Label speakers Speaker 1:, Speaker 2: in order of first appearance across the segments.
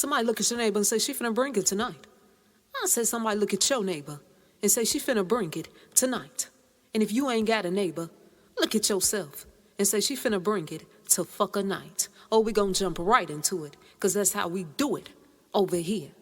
Speaker 1: Somebody look at your neighbor and say, she finna bring it tonight. I say somebody look at your neighbor and say, she finna bring it tonight. And if you ain't got a neighbor, look at yourself and say, she finna bring it to fuck a night. Oh, we gonna jump right into it, because that's how we do it over here.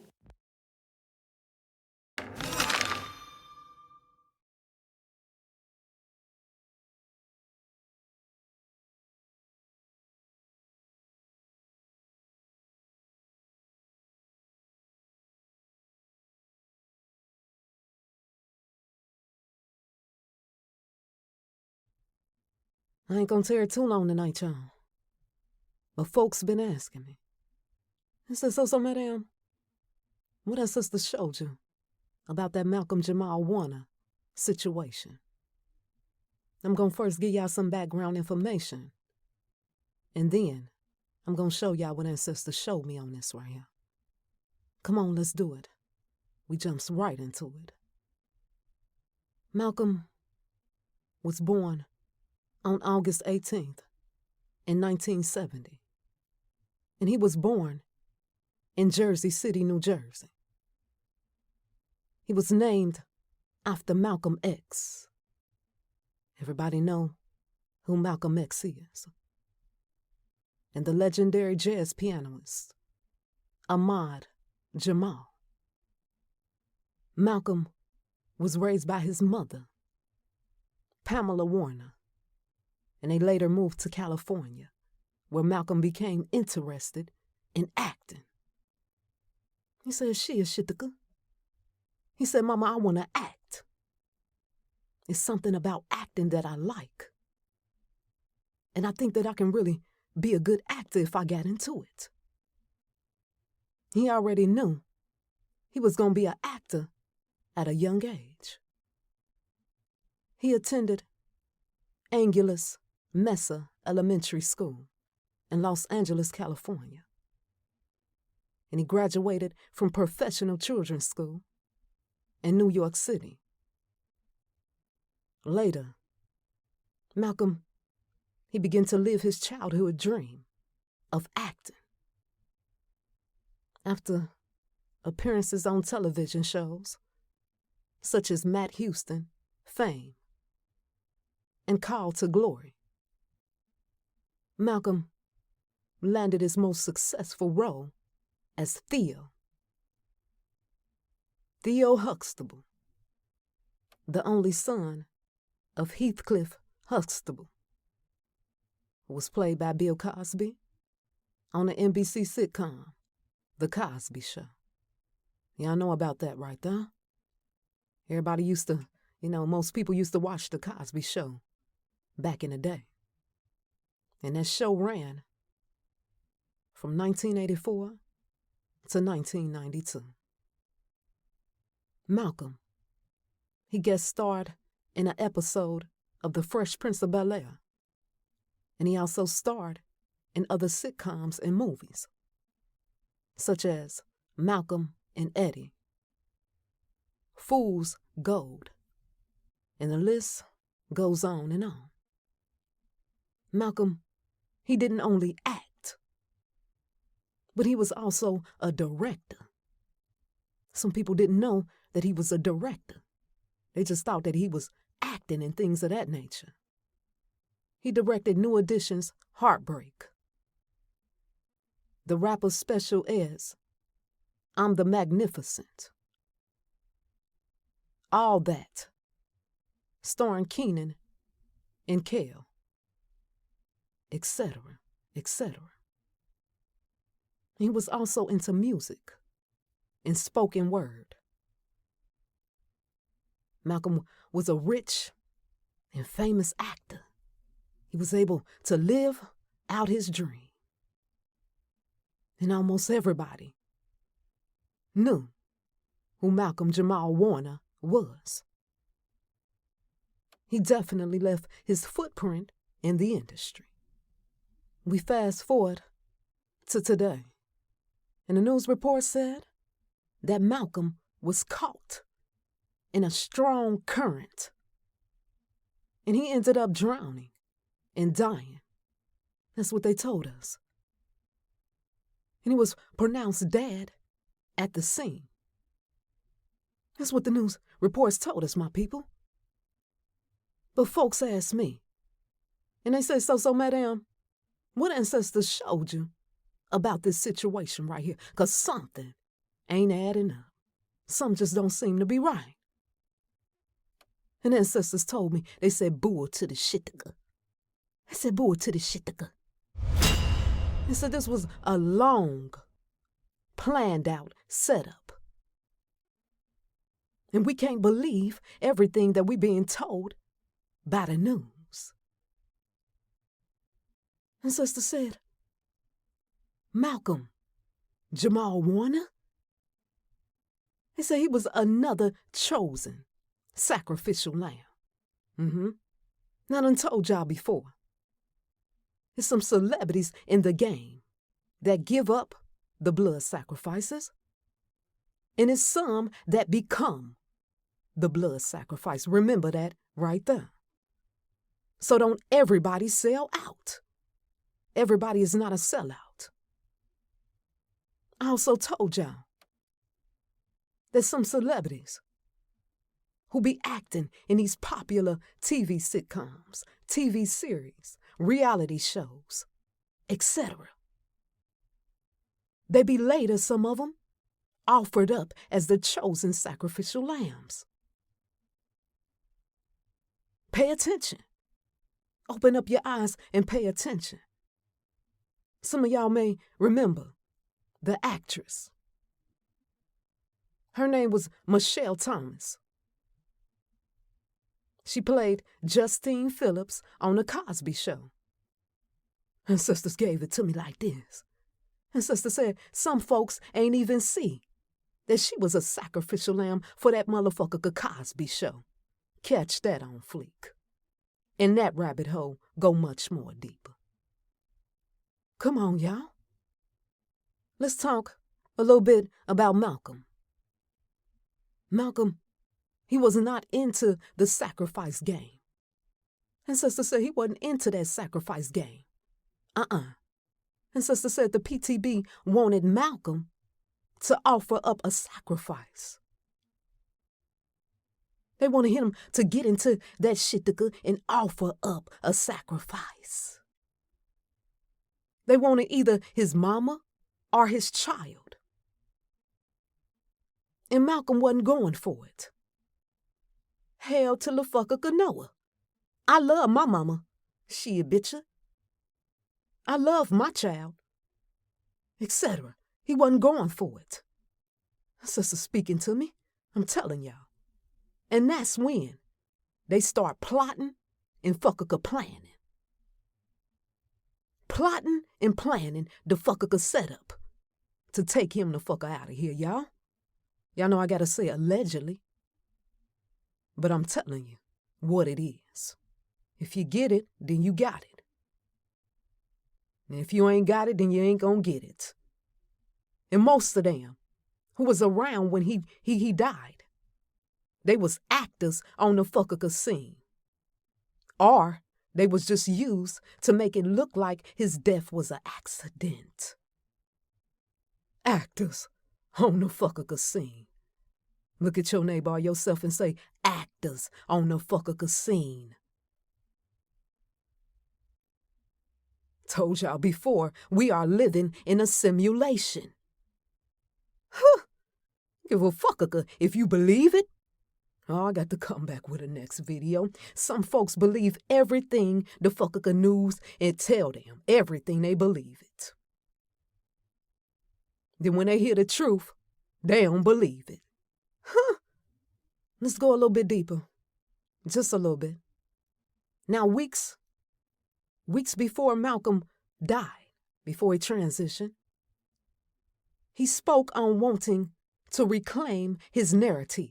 Speaker 1: I ain't gonna tear it too long tonight, y'all. But folks been asking me. I said, so, madam, what that sister showed you about that Malcolm Jamal Warner situation? I'm gonna first give y'all some background information. And then I'm gonna show y'all what that sister showed me on this right here. Come on, let's do it. We jumps right into it. Malcolm was born on August 18th in 1970. And he was born in Jersey City, New Jersey. He was named after Malcolm X. Everybody know who Malcolm X is. And the legendary jazz pianist, Jamal. Malcolm was raised by his mother, Pamela Warner, and they later moved to California, where Malcolm became interested in acting. He said, she is shitika. He said, Mama, I want to act. It's something about acting that I like. And I think that I can really be a good actor if I got into it. He already knew he was going to be an actor at a young age. He attended Angelus Mesa Elementary School in Los Angeles, California. And he graduated from Professional Children's School in New York City. Later, Malcolm, he began to live his childhood dream of acting. After appearances on television shows, such as Matt Houston, Fame, and Call to Glory, Malcolm landed his most successful role as Theo Huxtable, the only son of Heathcliff Huxtable, who was played by Bill Cosby on the NBC sitcom, The Cosby Show. Y'all know about that right there? Everybody used to, most people used to watch The Cosby Show back in the day. And that show ran from 1984 to 1992. Malcolm, he guest starred in an episode of The Fresh Prince of Bel-Air. And he also starred in other sitcoms and movies, such as Malcolm and Eddie, Fool's Gold, and the list goes on and on. Malcolm, he didn't only act, but he was also a director. Some people didn't know that he was a director. They just thought that he was acting and things of that nature. He directed New Edition's Heartbreak, the rapper's special as I'm the Magnificent, All That, starring Keenan and Kel, etc., etc. He was also into music and spoken word. Malcolm was a rich and famous actor. He was able to live out his dream. And almost everybody knew who Malcolm Jamal Warner was. He definitely left his footprint in the industry. We fast forward to today, and the news report said that Malcolm was caught in a strong current, and he ended up drowning and dying. That's what they told us. and he was pronounced dead at the scene. That's what the news reports told us, my people. But folks asked me, and they said, so, madam, what ancestors showed you about this situation right here? Because something ain't adding up. Something just don't seem to be right. And ancestors told me, they said, boo to the shittiga. I said, boo to the shittiga. They said this was a long, planned out setup. And we can't believe everything that we're being told by the news. And sister said, Malcolm, Jamal Warner? He said he was another chosen sacrificial lamb. Now, I done told y'all before. There's some celebrities in the game that give up the blood sacrifices. And it's some that become the blood sacrifice. Remember that right there. So don't everybody sell out. Everybody is not a sellout. I also told y'all there's some celebrities who be acting in these popular TV sitcoms, TV series, reality shows, etc. They be later, some of them, offered up as the chosen sacrificial lambs. Pay attention. Open up your eyes and pay attention. Some of y'all may remember the actress. Her name was Michelle Thomas. She played Justine Phillips on The Cosby Show. And sisters gave it to me like this. And sister said some folks ain't even see that she was a sacrificial lamb for that motherfucker Cosby Show. Catch that on fleek. And that rabbit hole go much more deeper. Come on, y'all. Let's talk a little bit about Malcolm. Malcolm, he was not into the sacrifice game. And sister said he wasn't into that sacrifice game. And sister said the PTB wanted Malcolm to offer up a sacrifice. They wanted him to get into that shit and offer up a sacrifice. They wanted either his mama or his child. And Malcolm wasn't going for it. Hell to the fucker Noah. I love my mama. She a bitcher. I love my child. Etc. He wasn't going for it. Sister speaking to me. I'm telling y'all. And that's when they start plotting and fucker planning. Plotting and planning the fucker setup to take him the fucker out of here, y'all. Y'all know I gotta say allegedly. But I'm telling you what it is. If you get it, then you got it. And if you ain't got it, then you ain't gonna get it. And most of them who was around when he died, they was actors on the fucker scene. Or they was just used to make it look like his death was an accident. Actors on the fucker scene. Look at your neighbor or yourself and say, actors on the fucker scene. Told y'all before, we are living in a simulation. Give a fucker if you believe it. Oh, I got to come back with a next video. Some folks believe everything the fucker news and tell them everything they believe it. Then when they hear the truth, they don't believe it. Let's go a little bit deeper. Just a little bit. Now, weeks before Malcolm died, before he transitioned, he spoke on wanting to reclaim his narrative.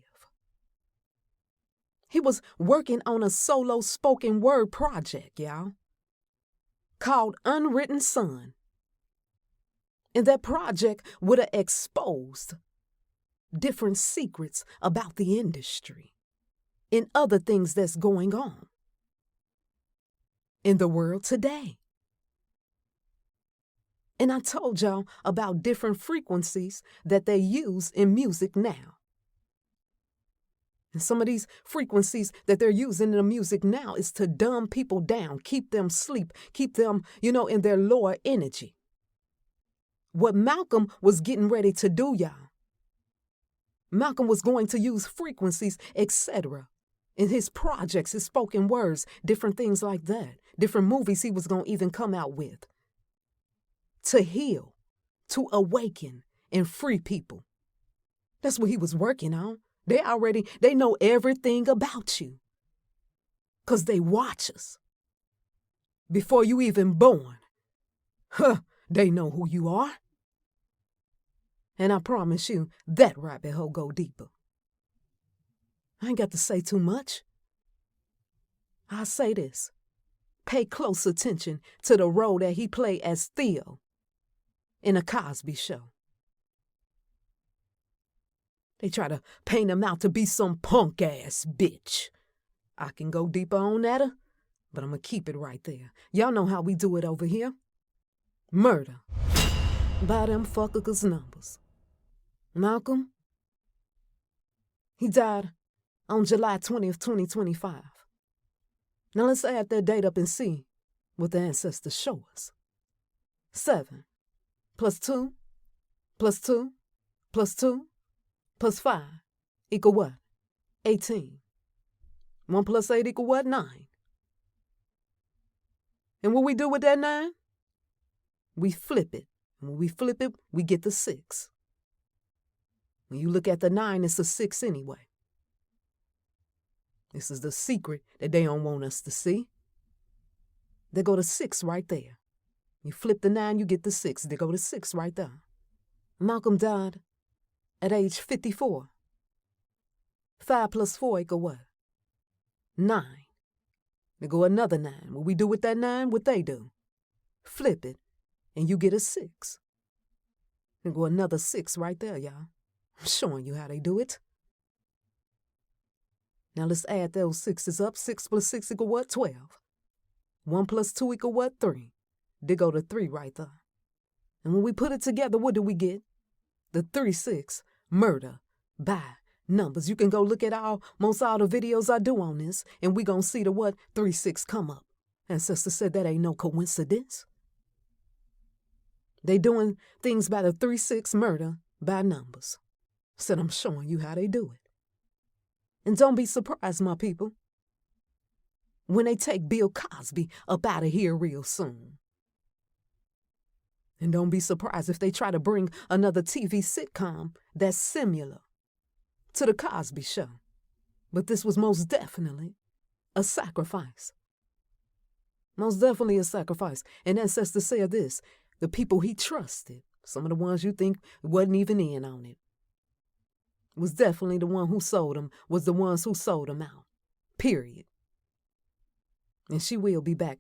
Speaker 1: He was working on a solo spoken word project, y'all, called Unwritten Son. And that project would have exposed different secrets about the industry and other things that's going on in the world today. And I told y'all about different frequencies that they use in music now. And some of these frequencies that they're using in the music now is to dumb people down, keep them asleep, keep them, in their lower energy. What Malcolm was getting ready to do, y'all, Malcolm was going to use frequencies, etc., in his projects, his spoken words, different things like that, different movies he was going to even come out with, to heal, to awaken, and free people. That's what he was working on. They know everything about you because they watch us. Before you even born, they know who you are. And I promise you, that rabbit hole go deeper. I ain't got to say too much. I'll say this. Pay close attention to the role that he played as Theo in a Cosby show. They try to paint him out to be some punk-ass bitch. I can go deeper on that, but I'm going to keep it right there. Y'all know how we do it over here. Murder. By them fuckers' numbers. Malcolm, he died on July 20th, 2025. Now let's add that date up and see what the ancestors show us. 7 plus 2 plus 2 plus 2 plus 5 equal what? 18. 1 plus 8 equal what? 9. And what we do with that 9? We flip it. And when we flip it, we get the 6. When you look at the 9, it's a 6 anyway. This is the secret that they don't want us to see. They go to 6 right there. You flip the 9, you get the 6. They go to 6 right there. Malcolm died at age 54. 5 plus 4 equal what? 9. They go another 9. What we do with that 9, what they do? Flip it, and you get a 6. They go another 6 right there, y'all. I'm showing you how they do it. Now let's add those 6s up. 6 plus 6 equal what? 12. 1 plus 2 equal what? 3. They go to 3 right there. And when we put it together, what do we get? The 3-6 murder by numbers. You can go look at most all the videos I do on this, and we gonna see the what? 3-6 come up. Ancestor said that ain't no coincidence. They doing things by the 3-6 murder by numbers. Said I'm showing you how they do it. And don't be surprised, my people, when they take Bill Cosby up out of here real soon. And don't be surprised if they try to bring another TV sitcom that's similar to the Cosby Show. But this was most definitely a sacrifice. Most definitely a sacrifice. And Ancestor said this, the people he trusted, some of the ones you think wasn't even in on it, was definitely the one who sold him, was the ones who sold him out. Period. And she will be back.